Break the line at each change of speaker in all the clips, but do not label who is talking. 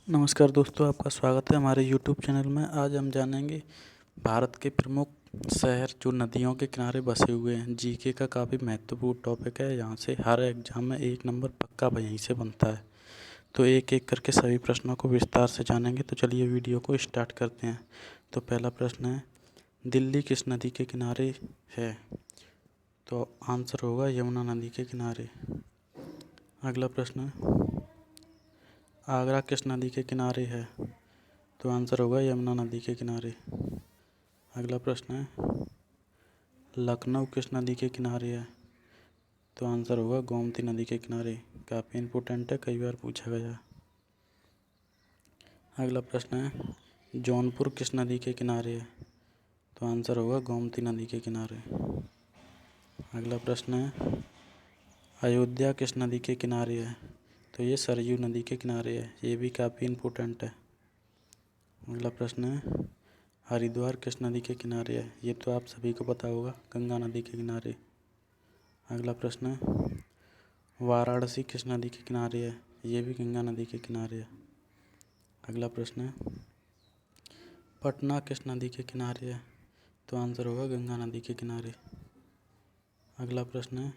नमस्कार दोस्तों, आपका स्वागत है हमारे YouTube चैनल में। आज हम जानेंगे भारत के प्रमुख शहर जो नदियों के किनारे बसे हुए हैं। जीके का काफ़ी महत्वपूर्ण टॉपिक है, यहाँ से हर एग्जाम में 1 नंबर पक्का यहीं से बनता है। तो एक एक करके सभी प्रश्नों को विस्तार से जानेंगे। तो चलिए वीडियो को स्टार्ट करते हैं। तो पहला प्रश्न है, दिल्ली किस नदी के किनारे है? तो आंसर होगा यमुना नदी के किनारे। अगला प्रश्न है, आगरा किस नदी के किनारे है? तो आंसर होगा यमुना नदी के किनारे। अगला प्रश्न है, लखनऊ किस नदी के किनारे है? तो आंसर होगा गोमती नदी के किनारे। काफ़ी इम्पोर्टेंट है, कई बार पूछा गया। अगला प्रश्न है, जौनपुर किस नदी के किनारे है? तो आंसर होगा गोमती नदी के किनारे। अगला प्रश्न है, अयोध्या किस नदी के किनारे है? तो ये सरयू नदी के किनारे है, ये भी काफ़ी इम्पोर्टेंट है। अगला प्रश्न है, हरिद्वार किस नदी के किनारे है? ये तो आप सभी को पता होगा, गंगा नदी के किनारे। अगला प्रश्न है, वाराणसी किस नदी के किनारे है? ये भी गंगा नदी के किनारे है। अगला प्रश्न है, पटना किस नदी के किनारे है? तो आंसर होगा गंगा नदी के किनारे। अगला प्रश्न है,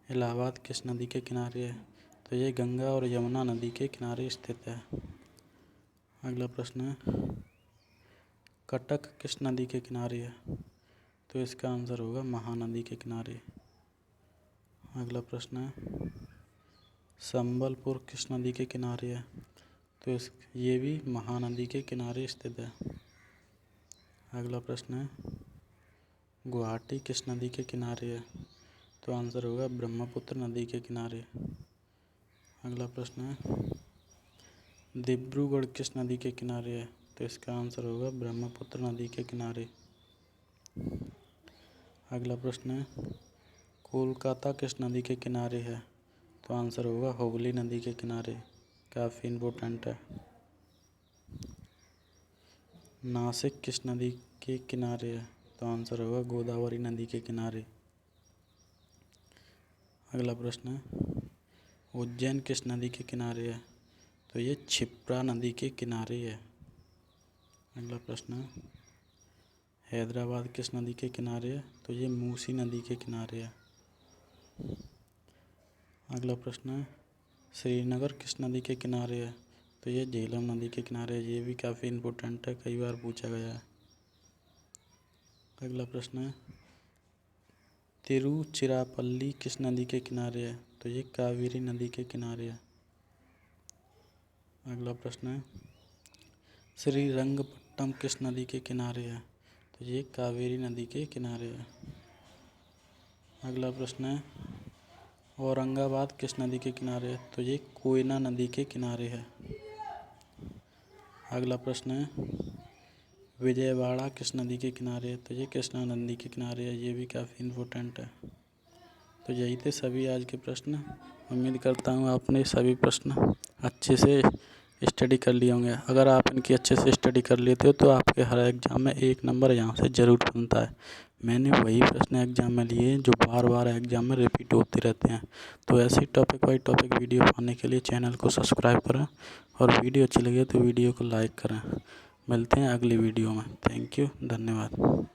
इलाहाबाद किस नदी के किनारे है? तो ये गंगा और यमुना नदी के किनारे स्थित है। अगला प्रश्न है, कटक किस नदी के किनारे है? तो इसका आंसर होगा महानदी के किनारे। अगला प्रश्न है, संबलपुर किस नदी के किनारे है? तो ये भी महानदी के किनारे स्थित है। अगला प्रश्न है, गुवाहाटी किस नदी के किनारे है? तो आंसर होगा ब्रह्मपुत्र नदी के किनारे। अगला प्रश्न है, डिब्रूगढ़ किस नदी के किनारे है? तो इसका आंसर होगा ब्रह्मपुत्र नदी के किनारे। अगला प्रश्न है, कोलकाता किस नदी के किनारे है? तो आंसर होगा हुगली नदी के किनारे। काफ़ी इम्पोर्टेंट है। नासिक किस नदी के किनारे है? तो आंसर होगा गोदावरी नदी के किनारे। अगला प्रश्न है, उज्जैन किस नदी के किनारे है? तो ये क्षिप्रा नदी के किनारे है। अगला प्रश्न है, हैदराबाद किस नदी के किनारे है? तो ये मूसी नदी के किनारे है। अगला प्रश्न है, श्रीनगर किस नदी के किनारे है? तो ये झेलम नदी के किनारे है, ये भी काफ़ी इम्पोर्टेंट है, कई बार पूछा गया है। अगला प्रश्न है, तिरुचिरापल्ली किस नदी के किनारे है? तो ये कावेरी नदी के किनारे है। अगला प्रश्न है, श्रीरंगपट्टनम किस नदी के किनारे है? तो ये कावेरी नदी के किनारे है। अगला प्रश्न है, औरंगाबाद किस नदी के किनारे है? तो ये कोयना नदी के किनारे है। अगला प्रश्न है, विजयवाड़ा किस नदी के किनारे है? तो ये कृष्णा नदी के किनारे है, ये भी काफ़ी इम्पोर्टेंट है। तो यही थे सभी आज के प्रश्न। उम्मीद करता हूँ आपने सभी प्रश्न अच्छे से स्टडी कर लिए होंगे। अगर आप इनकी अच्छे से स्टडी कर लेते हो तो आपके हर एग्ज़ाम में 1 नंबर यहाँ से ज़रूर बनता है। मैंने वही प्रश्न एग्ज़ाम में लिए हैं जो बार बार एग्ज़ाम में रिपीट होते रहते हैं। तो ऐसे ही टॉपिक बाई टॉपिक वीडियो पाने के लिए चैनल को सब्सक्राइब करें और वीडियो अच्छी लगे तो वीडियो को लाइक करें। मिलते हैं अगली वीडियो में। थैंक यू, धन्यवाद।